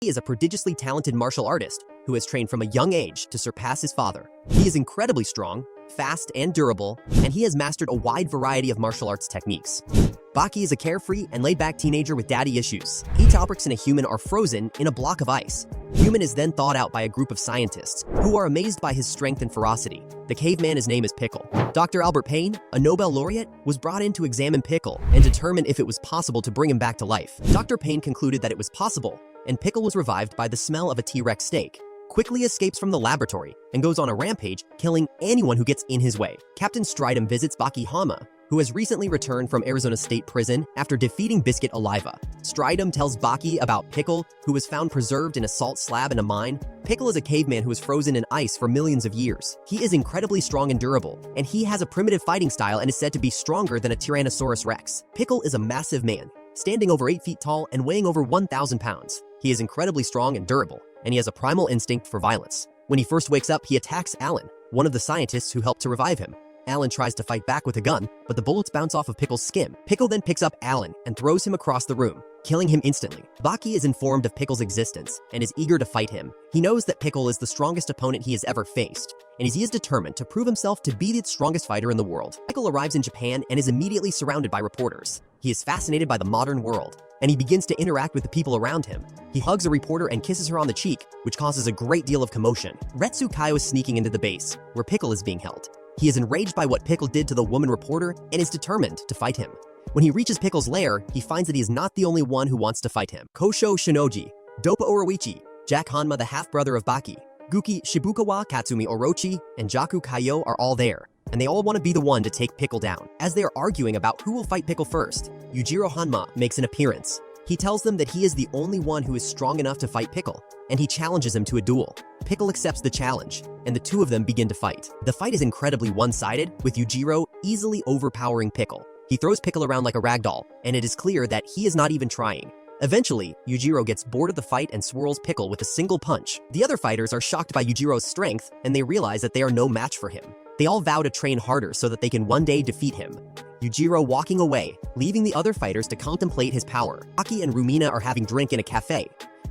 He is a prodigiously talented martial artist who has trained from a young age to surpass his father. He is incredibly strong, fast, and durable, and he has mastered a wide variety of martial arts techniques. Baki is a carefree and laid-back teenager with daddy issues. Each objects in a human are frozen in a block of ice. Human is then thawed out by a group of scientists who are amazed by his strength and ferocity. The caveman, his name is Pickle. Dr. Albert Payne, a Nobel laureate, was brought in to examine Pickle and determine if it was possible to bring him back to life. Dr. Payne concluded that it was possible, and Pickle was revived by the smell of a T-Rex steak, quickly escapes from the laboratory, and goes on a rampage, killing anyone who gets in his way. Captain Stridham visits Baki Hanma, who has recently returned from Arizona State Prison after defeating Biscuit Oliva. Stridham tells Baki about Pickle, who was found preserved in a salt slab in a mine. Pickle is a caveman who was frozen in ice for millions of years. He is incredibly strong and durable, and he has a primitive fighting style and is said to be stronger than a Tyrannosaurus Rex. Pickle is a massive man, standing over 8 feet tall and weighing over 1,000 pounds. He is incredibly strong and durable, and he has a primal instinct for violence. When he first wakes up, he attacks Alan, one of the scientists who helped to revive him. Alan tries to fight back with a gun, but the bullets bounce off of Pickle's skin. Pickle then picks up Alan and throws him across the room, killing him instantly. Baki is informed of Pickle's existence and is eager to fight him. He knows that Pickle is the strongest opponent he has ever faced, and he is determined to prove himself to be the strongest fighter in the world. Pickle arrives in Japan and is immediately surrounded by reporters. He is fascinated by the modern world, and he begins to interact with the people around him. He hugs a reporter and kisses her on the cheek, which causes a great deal of commotion. Retsu Kaio is sneaking into the base, where Pickle is being held. He is enraged by what Pickle did to the woman reporter and is determined to fight him. When he reaches Pickle's lair, he finds that he is not the only one who wants to fight him. Kosho Shinoji, Doppa Oroichi, Jack Hanma, the half-brother of Baki, Guki Shibukawa, Katsumi Orochi, and Jaku Kaio are all there, and they all want to be the one to take Pickle down. As they are arguing about who will fight Pickle first, Yujiro Hanma makes an appearance. He tells them that he is the only one who is strong enough to fight Pickle, and he challenges him to a duel. Pickle accepts the challenge, and the two of them begin to fight. The fight is incredibly one-sided, with Yujiro easily overpowering Pickle. He throws Pickle around like a ragdoll, and it is clear that he is not even trying. Eventually, Yujiro gets bored of the fight and swirls Pickle with a single punch. The other fighters are shocked by Yujiro's strength, and they realize that they are no match for him. They all vow to train harder so that they can one day defeat him. Yujiro walking away, leaving the other fighters to contemplate his power. Baki and Rumina are having drink in a cafe.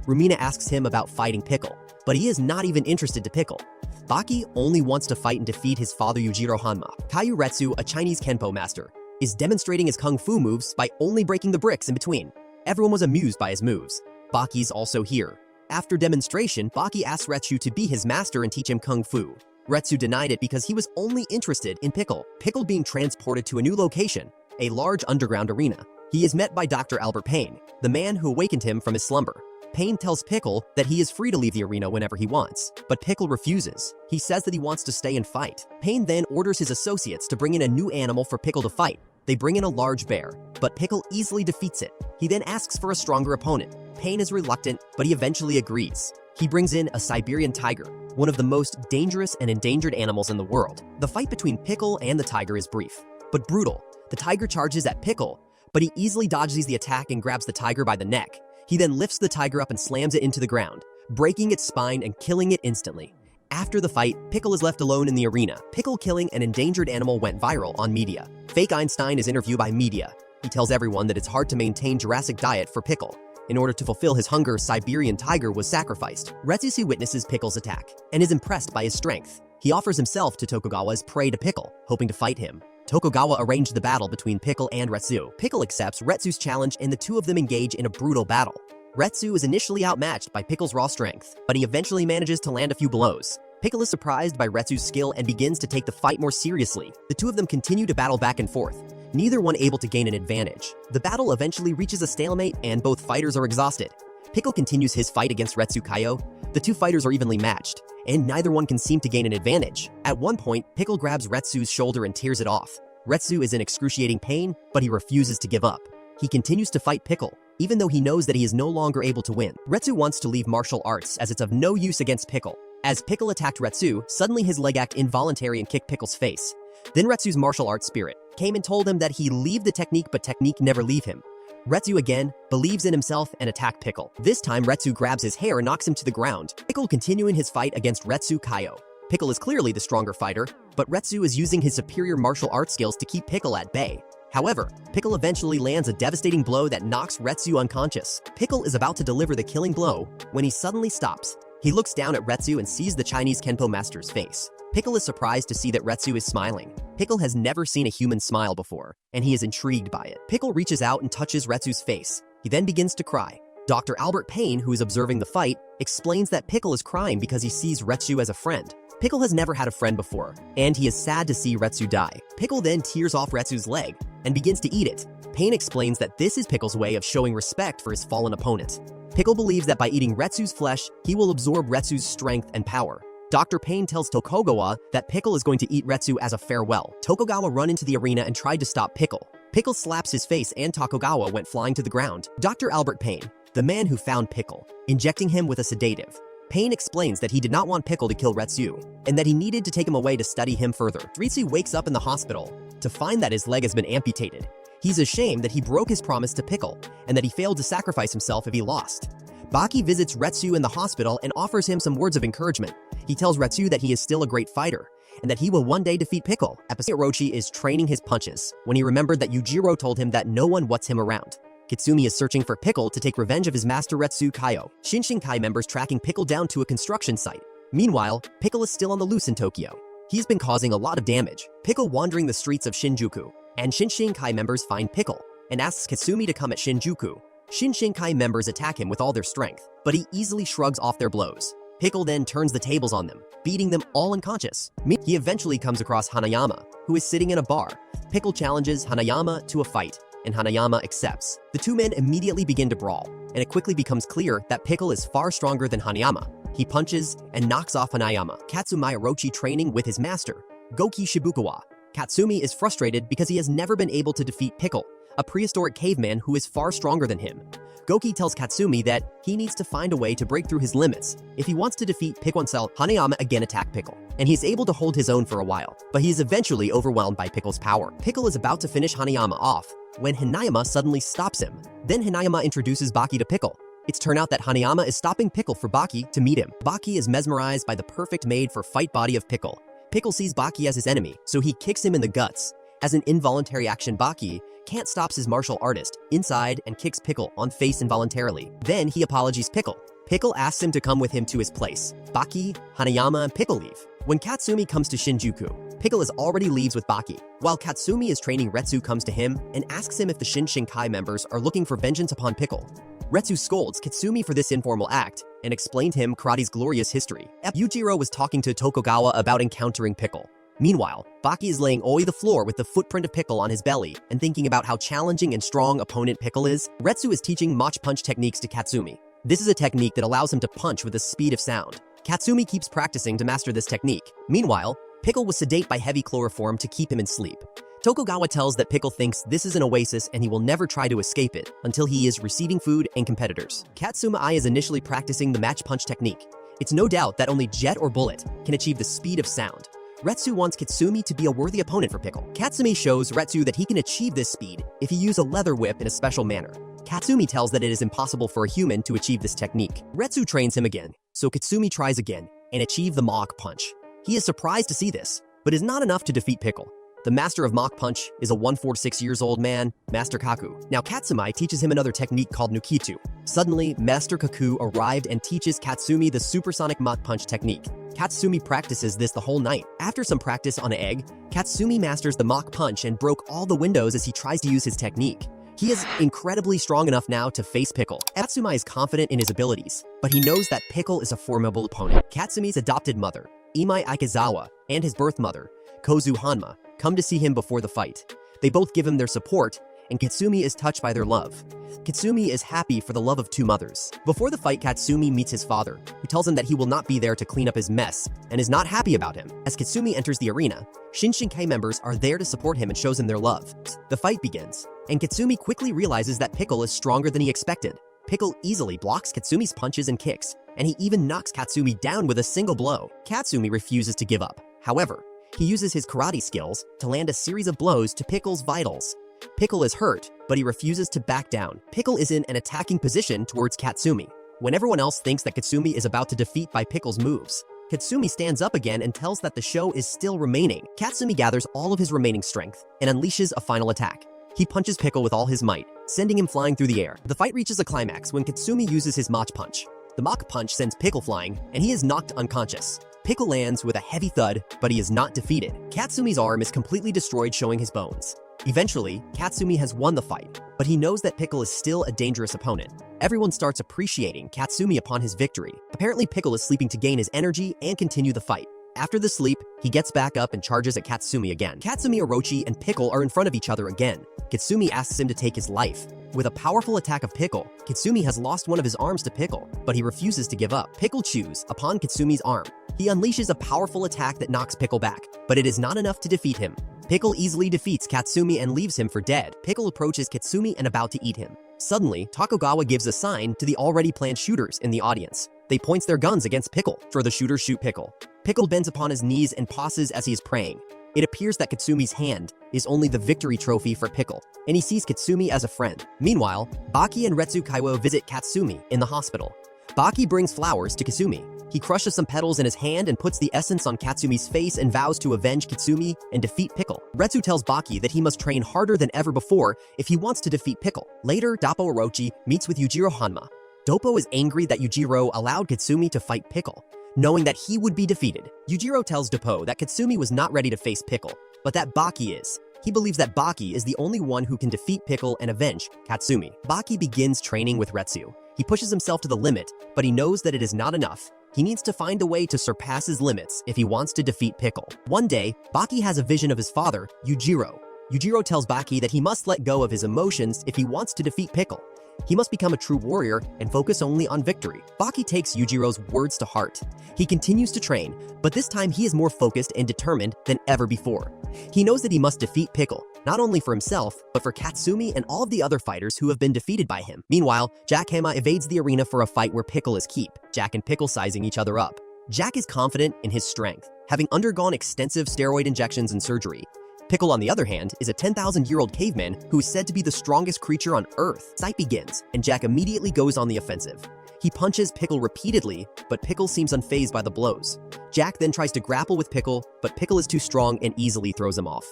Rumina asks him about fighting Pickle, but he is not even interested to Pickle. Baki only wants to fight and defeat his father Yujiro Hanma. Kaiju Retsu, a Chinese Kenpo master, is demonstrating his kung fu moves by only breaking the bricks in between. Everyone was amused by his moves. Baki's also here. After demonstration, Baki asks Retsu to be his master and teach him kung fu. Retsu denied it because he was only interested in Pickle. Pickle being transported to a new location, a large underground arena. He is met by Dr. Albert Payne, the man who awakened him from his slumber. Payne tells Pickle that he is free to leave the arena whenever he wants, but Pickle refuses. He says that he wants to stay and fight. Payne then orders his associates to bring in a new animal for Pickle to fight. They bring in a large bear, but Pickle easily defeats it. He then asks for a stronger opponent. Payne is reluctant, but he eventually agrees. He brings in a Siberian tiger, one of the most dangerous and endangered animals in the world. The fight between Pickle and the tiger is brief, but brutal. The tiger charges at Pickle, but he easily dodges the attack and grabs the tiger by the neck. He then lifts the tiger up and slams it into the ground, breaking its spine and killing it instantly. After the fight, Pickle is left alone in the arena. Pickle killing an endangered animal went viral on media. Fake Einstein is interviewed by media. He tells everyone that it's hard to maintain Jurassic diet for Pickle. In order to fulfill his hunger, Siberian tiger was sacrificed. Retsu witnesses Pickle's attack and is impressed by his strength. He offers himself to Tokugawa as prey to Pickle, hoping to fight him. Tokugawa arranged the battle between Pickle and Retsu. Pickle accepts Retsu's challenge and the two of them engage in a brutal battle. Retsu is initially outmatched by Pickle's raw strength, but he eventually manages to land a few blows. Pickle is surprised by Retsu's skill and begins to take the fight more seriously. The two of them continue to battle back and forth, neither one able to gain an advantage. The battle eventually reaches a stalemate and both fighters are exhausted. Pickle continues his fight against Retsu Kaio. The two fighters are evenly matched, and neither one can seem to gain an advantage. At one point, Pickle grabs Retsu's shoulder and tears it off. Retsu is in excruciating pain, but he refuses to give up. He continues to fight Pickle, even though he knows that he is no longer able to win. Retsu wants to leave martial arts as it's of no use against Pickle. As Pickle attacked Retsu, suddenly his leg acted involuntary and kicked Pickle's face. Then Retsu's martial arts spirit came and told him that he leave the technique, but technique never leave him. Retsu again believes in himself and attacked Pickle. This time Retsu grabs his hair and knocks him to the ground. Pickle continuing his fight against Retsu Kaio. Pickle is clearly the stronger fighter, but Retsu is using his superior martial arts skills to keep Pickle at bay. However, Pickle eventually lands a devastating blow that knocks Retsu unconscious. Pickle is about to deliver the killing blow when he suddenly stops. He looks down at Retsu and sees the Chinese Kenpo master's face. Pickle is surprised to see that Retsu is smiling. Pickle has never seen a human smile before, and he is intrigued by it. Pickle reaches out and touches Retsu's face. He then begins to cry. Dr. Albert Payne, who is observing the fight, explains that Pickle is crying because he sees Retsu as a friend. Pickle has never had a friend before, and he is sad to see Retsu die. Pickle then tears off Retsu's leg and begins to eat it. Payne explains that this is Pickle's way of showing respect for his fallen opponent. Pickle believes that by eating Retsu's flesh, he will absorb Retsu's strength and power. Dr. Payne tells Tokugawa that Pickle is going to eat Retsu as a farewell. Tokugawa run into the arena and tried to stop Pickle. Pickle slaps his face and Tokugawa went flying to the ground. Dr. Albert Payne, the man who found Pickle, injecting him with a sedative. Payne explains that he did not want Pickle to kill Retsu, and that he needed to take him away to study him further. Retsu wakes up in the hospital to find that his leg has been amputated. He's ashamed that he broke his promise to Pickle, and that he failed to sacrifice himself if he lost. Baki visits Retsu in the hospital and offers him some words of encouragement. He tells Retsu that he is still a great fighter, and that he will one day defeat Pickle. Orochi is training his punches when he remembered that Yujiro told him that no one wants him around. Kitsumi is searching for Pickle to take revenge of his master Retsu Kaio. Shinshinkai members tracking Pickle down to a construction site. Meanwhile, Pickle is still on the loose in Tokyo. He's been causing a lot of damage. Pickle wandering the streets of Shinjuku, and Shinshinkai members find Pickle and asks Kitsumi to come at Shinjuku. Shinshinkai members attack him with all their strength, but he easily shrugs off their blows. Pickle then turns the tables on them, beating them all unconscious. He eventually comes across Hanayama, who is sitting in a bar. Pickle challenges Hanayama to a fight, and Hanayama accepts. The two men immediately begin to brawl, and it quickly becomes clear that Pickle is far stronger than Hanayama. He punches and knocks off Hanayama. Katsumi Orochi training with his master, Goki Shibukawa. Katsumi is frustrated because he has never been able to defeat Pickle, a prehistoric caveman who is far stronger than him. Goki tells Katsumi that he needs to find a way to break through his limits if he wants to defeat Pickle. Hanayama again attack Pickle, and he is able to hold his own for a while, but he is eventually overwhelmed by Pickle's power. Pickle is about to finish Hanayama off when Hanayama suddenly stops him. Then Hanayama introduces Baki to Pickle. It's turned out that Hanayama is stopping Pickle for Baki to meet him. Baki is mesmerized by the perfect made-for-fight body of Pickle. Pickle sees Baki as his enemy, so he kicks him in the guts. As an involuntary action, Baki can't stop his martial artist inside and kicks Pickle on face involuntarily. Then he apologizes Pickle. Pickle asks him to come with him to his place. Baki, Hanayama, and Pickle leave. When Katsumi comes to Shinjuku, Pickle already leaves with Baki. While Katsumi is training, Retsu comes to him and asks him if the Shinshinkai members are looking for vengeance upon Pickle. Retsu scolds Katsumi for this informal act and explained him karate's glorious history. Yujiro was talking to Tokugawa about encountering Pickle. Meanwhile, Baki is laying on the floor with the footprint of Pickle on his belly and thinking about how challenging and strong opponent Pickle is. Retsu is teaching Mach punch techniques to Katsumi. This is a technique that allows him to punch with the speed of sound. Katsumi keeps practicing to master this technique. Meanwhile, Pickle was sedated by heavy chloroform to keep him in sleep. Tokugawa tells that Pickle thinks this is an oasis and he will never try to escape it until he is receiving food and competitors. Katsumi is initially practicing the Mach punch technique. It's no doubt that only Jet or Bullet can achieve the speed of sound. Retsu wants Katsumi to be a worthy opponent for Pickle. Katsumi shows Retsu that he can achieve this speed if he uses a leather whip in a special manner. Katsumi tells that it is impossible for a human to achieve this technique. Retsu trains him again, so Katsumi tries again and achieve the Mach punch. He is surprised to see this, but is not enough to defeat Pickle. The master of Mach punch is a 146 years old man, Master Kaku. Now Katsumi teaches him another technique called Nukitu. Suddenly, Master Kaku arrived and teaches Katsumi the supersonic Mach punch technique. Katsumi practices this the whole night. After some practice on an egg, Katsumi masters the Mach punch and broke all the windows as he tries to use his technique. He is incredibly strong enough now to face Pickle. Katsumi is confident in his abilities, but he knows that Pickle is a formidable opponent. Katsumi's adopted mother, Imai Aikizawa, and his birth mother, Kozu Hanma, come to see him before the fight. They both give him their support, and Katsumi is touched by their love. Katsumi is happy for the love of two mothers. Before the fight, Katsumi meets his father, who tells him that he will not be there to clean up his mess, and is not happy about him. As Katsumi enters the arena, Shinshinkai members are there to support him and shows him their love. The fight begins, and Katsumi quickly realizes that Pickle is stronger than he expected. Pickle easily blocks Katsumi's punches and kicks, and he even knocks Katsumi down with a single blow. Katsumi refuses to give up. However, he uses his karate skills to land a series of blows to Pickle's vitals. Pickle is hurt, but he refuses to back down. Pickle is in an attacking position towards Katsumi. When everyone else thinks that Katsumi is about to defeat by Pickle's moves, Katsumi stands up again and tells that the show is still remaining. Katsumi gathers all of his remaining strength and unleashes a final attack. He punches Pickle with all his might, sending him flying through the air. The fight reaches a climax when Katsumi uses his Mach punch. The Mach punch sends Pickle flying, and he is knocked unconscious. Pickle lands with a heavy thud, but he is not defeated. Katsumi's arm is completely destroyed, showing his bones. Eventually, Katsumi has won the fight, but he knows that Pickle is still a dangerous opponent. Everyone starts appreciating Katsumi upon his victory. Apparently, Pickle is sleeping to gain his energy and continue the fight. After the sleep, he gets back up and charges at Katsumi again. Katsumi, Orochi, and Pickle are in front of each other again. Katsumi asks him to take his life. With a powerful attack of Pickle, Katsumi has lost one of his arms to Pickle, but he refuses to give up. Pickle chews upon Katsumi's arm. He unleashes a powerful attack that knocks Pickle back, but it is not enough to defeat him. Pickle easily defeats Katsumi and leaves him for dead. Pickle approaches Katsumi and about to eat him. Suddenly, Tokugawa gives a sign to the already planned shooters in the audience. They point their guns against Pickle, for the shooters shoot Pickle. Pickle bends upon his knees and pauses as he is praying. It appears that Katsumi's hand is only the victory trophy for Pickle, and he sees Katsumi as a friend. Meanwhile, Baki and Retsu Kaiwo visit Katsumi in the hospital. Baki brings flowers to Katsumi. He crushes some petals in his hand and puts the essence on Katsumi's face and vows to avenge Katsumi and defeat Pickle. Retsu tells Baki that he must train harder than ever before if he wants to defeat Pickle. Later, Doppo Orochi meets with Yujiro Hanma. Doppo is angry that Yujiro allowed Katsumi to fight Pickle, knowing that he would be defeated. Yujiro tells Doppo that Katsumi was not ready to face Pickle, but that Baki is. He believes that Baki is the only one who can defeat Pickle and avenge Katsumi. Baki begins training with Retsu. He pushes himself to the limit, but he knows that it is not enough. He needs to find a way to surpass his limits if he wants to defeat Pickle. One day, Baki has a vision of his father, Yujiro. Yujiro tells Baki that he must let go of his emotions if he wants to defeat Pickle. He must become a true warrior and focus only on victory. Baki takes Yujiro's words to heart. He continues to train, but this time he is more focused and determined than ever before. He knows that he must defeat Pickle, not only for himself, but for Katsumi and all of the other fighters who have been defeated by him. Meanwhile, Jack Hanma evades the arena for a fight where Pickle is keep, Jack and Pickle sizing each other up. Jack is confident in his strength, having undergone extensive steroid injections and surgery. Pickle, on the other hand, is a 10,000-year-old caveman who is said to be the strongest creature on Earth. Fight begins, and Jack immediately goes on the offensive. He punches Pickle repeatedly, but Pickle seems unfazed by the blows. Jack then tries to grapple with Pickle, but Pickle is too strong and easily throws him off.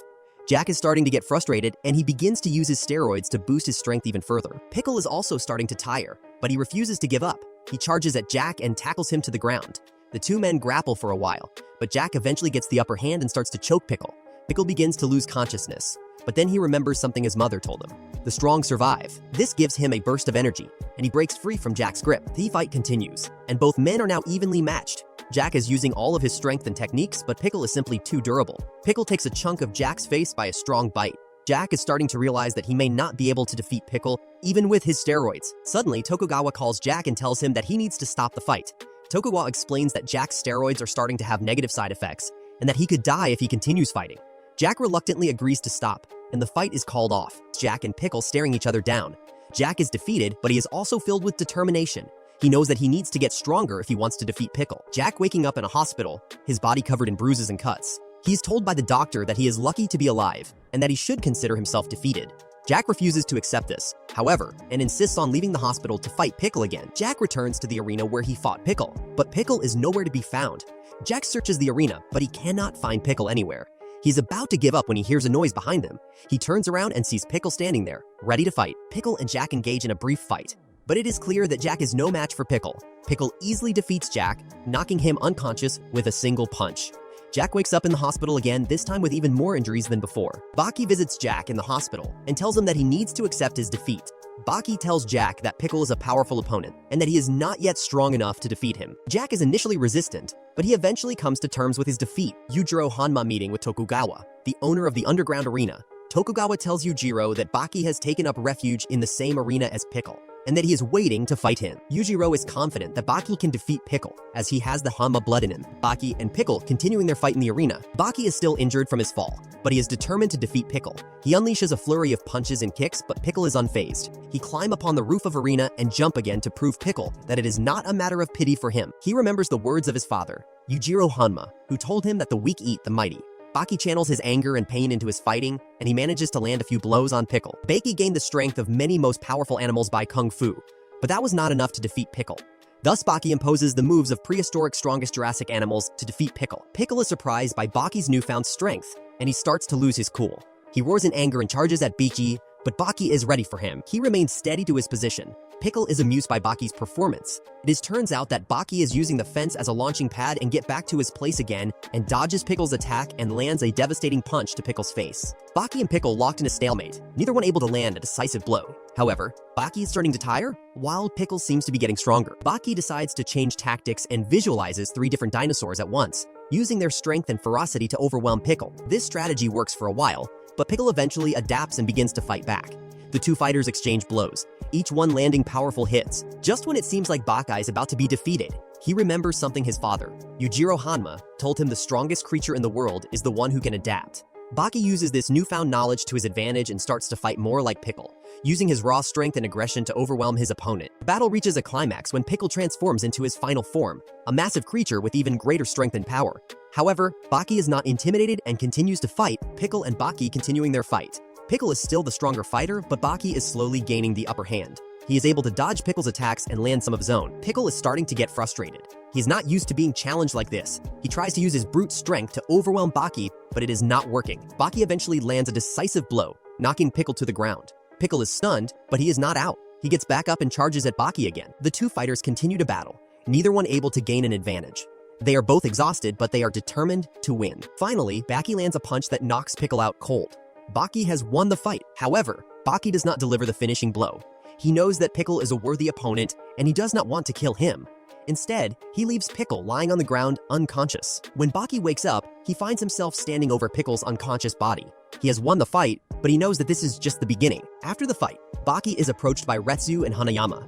Jack is starting to get frustrated, and he begins to use his steroids to boost his strength even further. Pickle is also starting to tire, but he refuses to give up. He charges at Jack and tackles him to the ground. The two men grapple for a while, but Jack eventually gets the upper hand and starts to choke Pickle. Pickle begins to lose consciousness, but then he remembers something his mother told him. The strong survive. This gives him a burst of energy, and he breaks free from Jack's grip. The fight continues, and both men are now evenly matched. Jack is using all of his strength and techniques, but Pickle is simply too durable. Pickle takes a chunk of Jack's face by a strong bite. Jack is starting to realize that he may not be able to defeat Pickle, even with his steroids. Suddenly, Tokugawa calls Jack and tells him that he needs to stop the fight. Tokugawa explains that Jack's steroids are starting to have negative side effects, and that he could die if he continues fighting. Jack reluctantly agrees to stop, and the fight is called off. Jack and Pickle staring each other down. Jack is defeated, but he is also filled with determination. He knows that he needs to get stronger if he wants to defeat Pickle. Jack waking up in a hospital, his body covered in bruises and cuts. He's told by the doctor that he is lucky to be alive, and that he should consider himself defeated. Jack refuses to accept this, however, and insists on leaving the hospital to fight Pickle again. Jack returns to the arena where he fought Pickle, but Pickle is nowhere to be found. Jack searches the arena, but he cannot find Pickle anywhere. He's about to give up when he hears a noise behind him. He turns around and sees Pickle standing there, ready to fight. Pickle and Jack engage in a brief fight, but it is clear that Jack is no match for Pickle. Pickle easily defeats Jack, knocking him unconscious with a single punch. Jack wakes up in the hospital again, this time with even more injuries than before. Baki visits Jack in the hospital and tells him that he needs to accept his defeat. Baki tells Jack that Pickle is a powerful opponent and that he is not yet strong enough to defeat him. Jack is initially resistant, but he eventually comes to terms with his defeat. Yujiro Hanma meeting with Tokugawa, the owner of the underground arena. Tokugawa tells Yujiro that Baki has taken up refuge in the same arena as Pickle, and that he is waiting to fight him. Yujiro is confident that Baki can defeat Pickle, as he has the Hanma blood in him. Baki and Pickle continuing their fight in the arena. Baki is still injured from his fall, but he is determined to defeat Pickle. He unleashes a flurry of punches and kicks, but Pickle is unfazed. He climb upon the roof of arena and jump again to prove Pickle that it is not a matter of pity for him. He remembers the words of his father, Yujiro Hanma, who told him that the weak eat the mighty. Baki channels his anger and pain into his fighting, and he manages to land a few blows on Pickle. Baki gained the strength of many most powerful animals by Kung Fu, but that was not enough to defeat Pickle. Thus, Baki imposes the moves of prehistoric strongest Jurassic animals to defeat Pickle. Pickle is surprised by Baki's newfound strength, and he starts to lose his cool. He roars in anger and charges at Baki, but Baki is ready for him. He remains steady to his position. Pickle is amused by Baki's performance. It turns out that Baki is using the fence as a launching pad and get back to his place again and dodges Pickle's attack and lands a devastating punch to Pickle's face. Baki and Pickle locked in a stalemate, neither one able to land a decisive blow. However, Baki is starting to tire, while Pickle seems to be getting stronger. Baki decides to change tactics and visualizes 3 different dinosaurs at once, using their strength and ferocity to overwhelm Pickle. This strategy works for a while, but Pickle eventually adapts and begins to fight back. The 2 fighters exchange blows, each one landing powerful hits. Just when it seems like Baki is about to be defeated, he remembers something his father, Yujiro Hanma, told him: the strongest creature in the world is the one who can adapt. Baki uses this newfound knowledge to his advantage and starts to fight more like Pickle, using his raw strength and aggression to overwhelm his opponent. The battle reaches a climax when Pickle transforms into his final form, a massive creature with even greater strength and power. However, Baki is not intimidated and continues to fight, Pickle and Baki continuing their fight. Pickle is still the stronger fighter, but Baki is slowly gaining the upper hand. He is able to dodge Pickle's attacks and land some of his own. Pickle is starting to get frustrated. He is not used to being challenged like this. He tries to use his brute strength to overwhelm Baki, but it is not working. Baki eventually lands a decisive blow, knocking Pickle to the ground. Pickle is stunned, but he is not out. He gets back up and charges at Baki again. The 2 fighters continue to battle, neither one able to gain an advantage. They are both exhausted, but they are determined to win. Finally, Baki lands a punch that knocks Pickle out cold. Baki has won the fight. However, Baki does not deliver the finishing blow. He knows that Pickle is a worthy opponent, and he does not want to kill him. Instead, he leaves Pickle lying on the ground unconscious. When Baki wakes up, he finds himself standing over Pickle's unconscious body. He has won the fight, but he knows that this is just the beginning. After the fight, Baki is approached by Retsu and Hanayama.